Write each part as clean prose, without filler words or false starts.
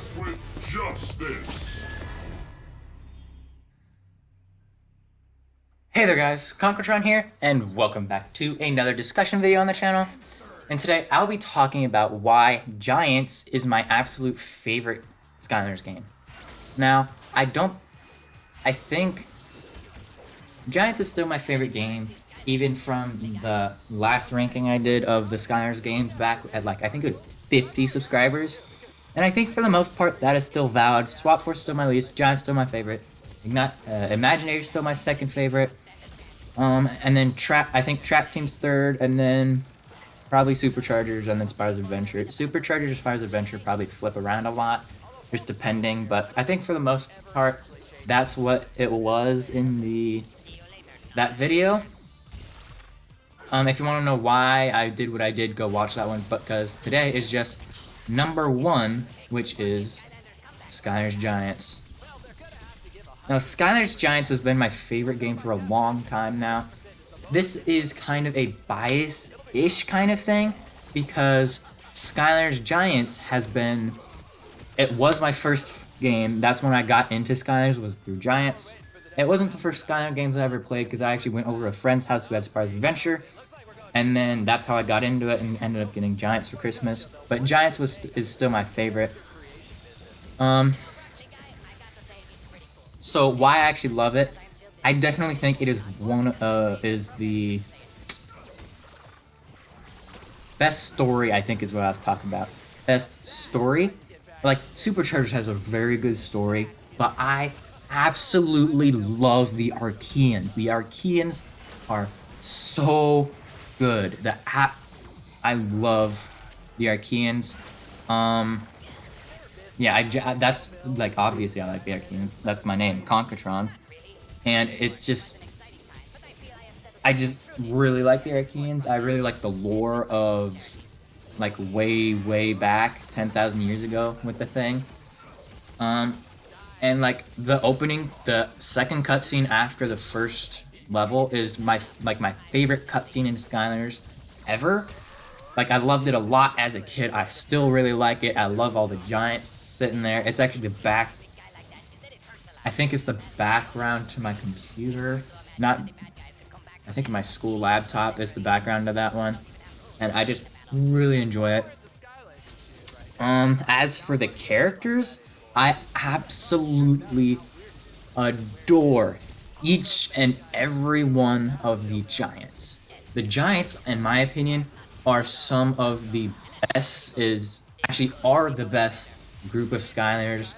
mess with justice. Hey there guys, Concretron here, and welcome back to another discussion video on the channel. And today I'll be talking about why Giants is my absolute favorite Skylanders game. Now, I think Giants is still my favorite game, even from the last ranking I did of the Skylanders games back at I think it was 50 subscribers. And I think for the most part that is still valid. Swap Force still my least, Giants still my favorite. Imaginator still my second favorite. And then I think Trap Team's third, and then probably Superchargers, and then Spyro's Adventure. Superchargers and Spyro's Adventure probably flip around a lot, just depending, but I think for the most part, that's what it was in that video. If you want to know why I did what I did, go watch that one, because today is just number 1, which is Skylanders Giants. Now, Skylanders Giants has been my favorite game for a long time now. This is kind of a bias-ish kind of thing, because Skylanders Giants it was my first game. That's when I got into Skylanders, was through Giants. It wasn't the first Skylanders games I ever played, because I actually went over to a friend's house who had Spyro's Adventure, and then that's how I got into it and ended up getting Giants for Christmas. But Giants is still my favorite. So why I actually love it, I definitely think it is is the best story, I think is what I was talking about. Best story? Like, Superchargers has a very good story, but I absolutely love the Archaeans. The Archaeans are so good. I love the Archaeans. Yeah, that's, like, obviously I like the Archaeans. That's my name, Concretron. And it's just, I just really like the Archaeans. I really like the lore of, like, way back, 10,000 years ago with the thing. And, like, the second cutscene after the first level is my favorite cutscene in Skylanders ever. Like, I loved it a lot as a kid. I still really like it. I love all the Giants sitting there. It's actually I think it's the background to my computer. I think my school laptop is the background of that one. And I just really enjoy it. As for the characters, I absolutely adore each and every one of the Giants. The Giants, in my opinion, are some of the best, are the best group of Skylanders.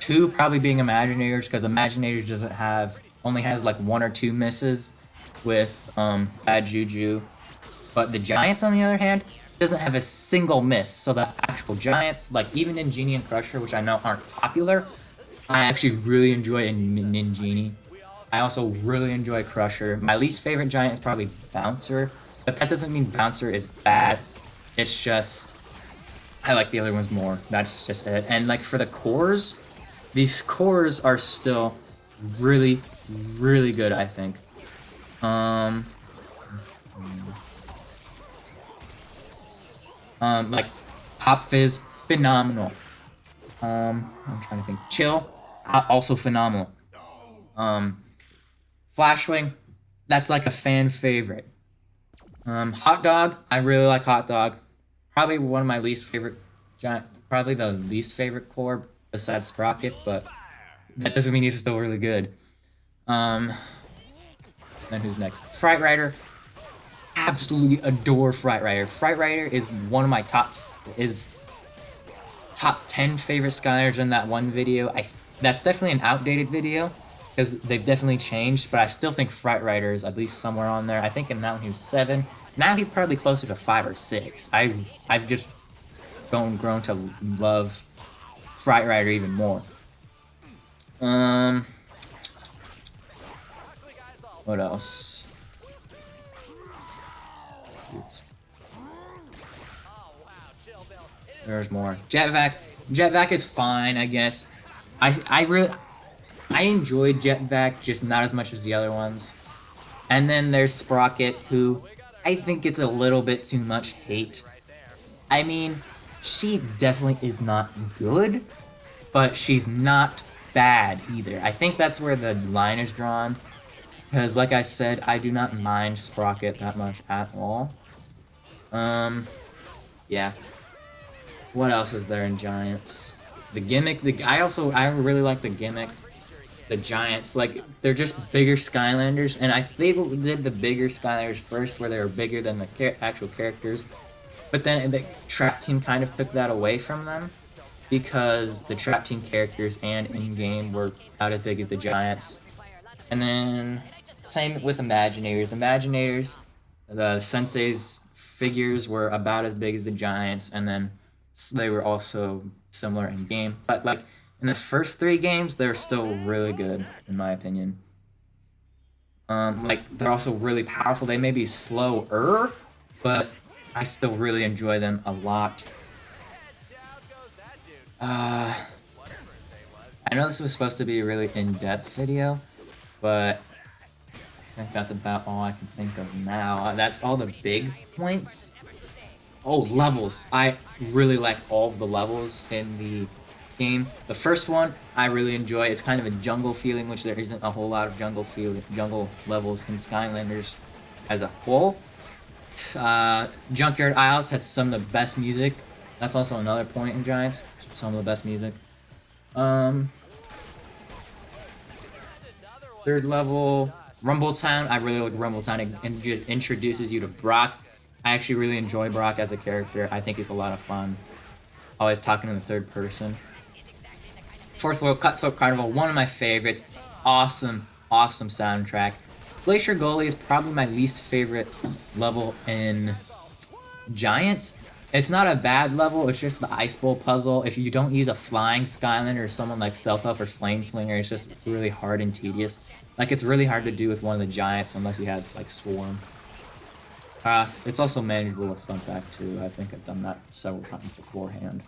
2 probably being Imaginators, because Imaginators only has like 1 or 2 misses with bad juju. But the Giants, on the other hand, doesn't have a single miss. So the actual Giants, like even Ninjini and Crusher, which I know aren't popular, I actually really enjoy Ninjini. I also really enjoy Crusher. My least favorite Giant is probably Bouncer. But that doesn't mean Bouncer is bad. It's just, I like the other ones more. That's just it. And like for the cores, these cores are still really good, I think. Like Pop Fizz, phenomenal. I'm trying to think. Chill, also phenomenal. Flashwing, that's like a fan favorite. Hot Dog, I really like Hot Dog. Probably one of my least favorite probably the least favorite core besides Sprocket, but that doesn't mean he's still really good. Then who's next? Fright Writer. Absolutely adore Fright Writer. Fright Writer is one of my top 10 favorite Skylanders in that one video. That's definitely an outdated video, because they've definitely changed, but I still think Fright Writer is at least somewhere on there. I think in that one he was 7. Now he's probably closer to 5 or 6. I've just grown to love Fright Writer even more. What else? There's more. Jetvac. Jetvac is fine, I guess. I enjoyed Jetvac, just not as much as the other ones. And then there's Sprocket, who I think gets a little bit too much hate. I mean, she definitely is not good, but she's not bad either. I think that's where the line is drawn. Because, like I said, I do not mind Sprocket that much at all. Yeah. What else is there in Giants? The Gimmick. I really like the Gimmick. The Giants, like, they're just bigger Skylanders, and they did the bigger Skylanders first, where they were bigger than the actual characters. But then the Trap Team kind of took that away from them, because the Trap Team characters and in-game were about as big as the Giants. And then, same with Imaginators. Imaginators, the Sensei's figures were about as big as the Giants, and then they were also similar in-game. But, like, in the first 3 games, they're still really good, in my opinion. Like, they're also really powerful. They may be slower, but I still really enjoy them a lot. I know this was supposed to be a really in-depth video, but I think that's about all I can think of now. That's all the big points. Oh, levels. I really like all of the levels in the game. The first one I really enjoy. It's kind of a jungle feeling, which there isn't a whole lot of jungle levels in Skylanders as a whole. Junkyard Isles has some of the best music. That's also another point in Giants. Some of the best music. Third level, Rumbletown. I really like Rumbletown. It introduces you to Brock. I actually really enjoy Brock as a character. I think he's a lot of fun. Always talking in the third person. Fourth level, Cutthroat Carnival, one of my favorites. Awesome, awesome soundtrack. Glacier Gully is probably my least favorite level in Giants. It's not a bad level, it's just the Ice Bowl puzzle. If you don't use a flying Skylander or someone like Stealth Elf or Flameslinger, it's just really hard and tedious. Like, it's really hard to do with one of the Giants unless you have, like, Swarm. It's also manageable with Thumpback too. I think I've done that several times beforehand.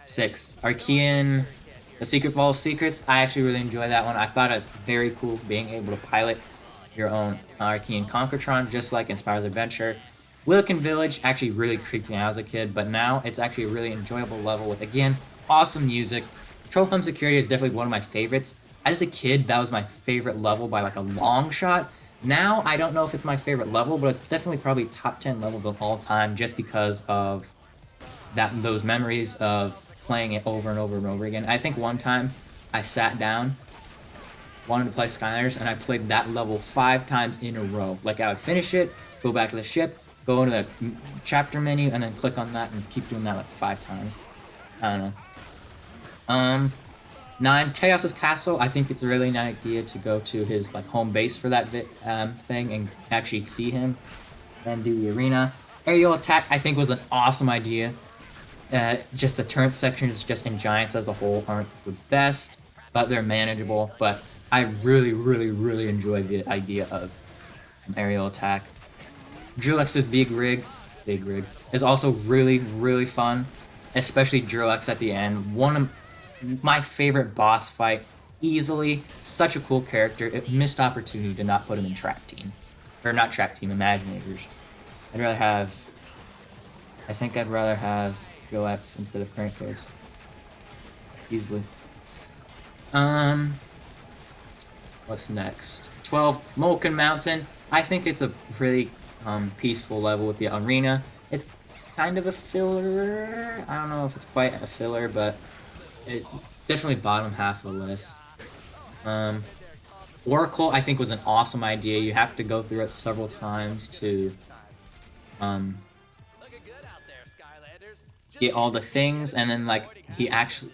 6. Archaean, The Secret Vault of Secrets. I actually really enjoy that one. I thought it was very cool being able to pilot your own Archaean Conkertron, just like in Spyro's Adventure. Wilkin Village actually really creeped me out as a kid, but now it's actually a really enjoyable level with, again, awesome music. Troll Home Security is definitely one of my favorites. As a kid, that was my favorite level by, like, a long shot. Now, I don't know if it's my favorite level, but it's definitely probably top 10 levels of all time, just because of those memories of playing it over and over and over again. I think one time I sat down, wanted to play Skylanders, and I played that level 5 times in a row. Like, I would finish it, go back to the ship, go into the chapter menu, and then click on that and keep doing that like 5 times. I don't know. 9, Chaos's Castle. I think it's a really nice idea to go to his like home base for that thing and actually see him. Then do the arena. Aerial Attack, I think, was an awesome idea. Just the turret sections, just in Giants as a whole, aren't the best, but they're manageable. But I really, really, really enjoy the idea of an aerial attack. Drillex's Big Rig is also really, really fun, especially Drillex at the end. One of my favorite boss fight, easily. Such a cool character. It missed opportunity to not put him in Trap Team, or not Trap Team, Imaginators. I think I'd rather have Drillex instead of Crankos. Easily. What's next? 12, Molken Mountain. I think it's a really peaceful level with the arena. It's kind of a filler. I don't know if it's quite a filler, but it definitely bottom half of the list. Oracle, I think, was an awesome idea. You have to go through it several times to get all the things, and then like he's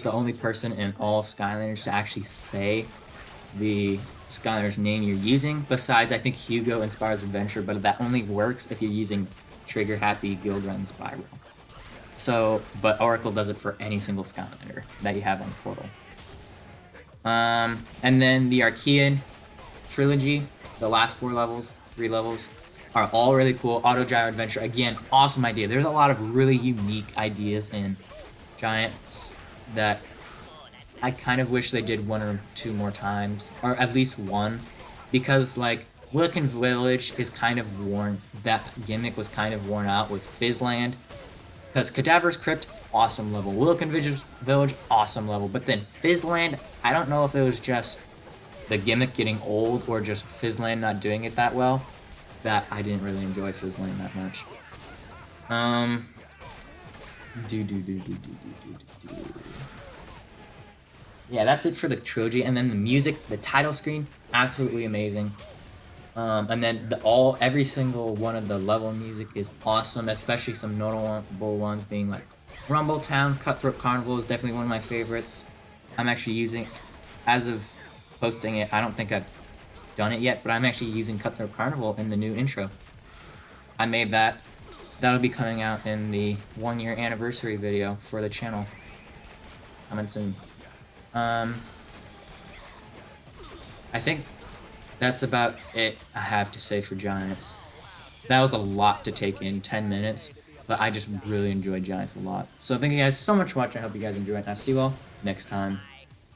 the only person in all of Skylanders to actually say the Skylanders name you're using, besides I think Hugo and Spyro's Adventure, but that only works if you're using Trigger Happy, Gildra, and Spyro. So, but Oracle does it for any single Skylander that you have on the portal. And then the Archaean Trilogy, the last 3 levels, are all really cool. Auto Gyro Adventure, again, awesome idea. There's a lot of really unique ideas in Giants that I kind of wish they did 1 or 2 more times, or at least 1, because like Wilkin Village is kind of worn. That gimmick was kind of worn out with Fizzland. Because Cadaver's Crypt, awesome level. Wilkin Village, awesome level. But then Fizzland, I don't know if it was just the gimmick getting old or just Fizzland not doing it that well. That I didn't really enjoy Fizzland that much. Yeah, that's it for the trilogy. And then the music, the title screen, absolutely amazing. And then every single one of the level music is awesome, especially some notable ones being like Rumbletown, Cutthroat Carnival is definitely one of my favorites. I'm actually using, as of posting it, I don't think I've done it yet, but I'm actually using Cutthroat Carnival in the new intro. I made that. That'll be coming out in the 1-year anniversary video for the channel. Coming soon. I think that's about it I have to say for Giants. That was a lot to take in, 10 minutes, but I just really enjoyed Giants a lot. So thank you guys so much for watching. I hope you guys enjoyed, and I'll see you all next time.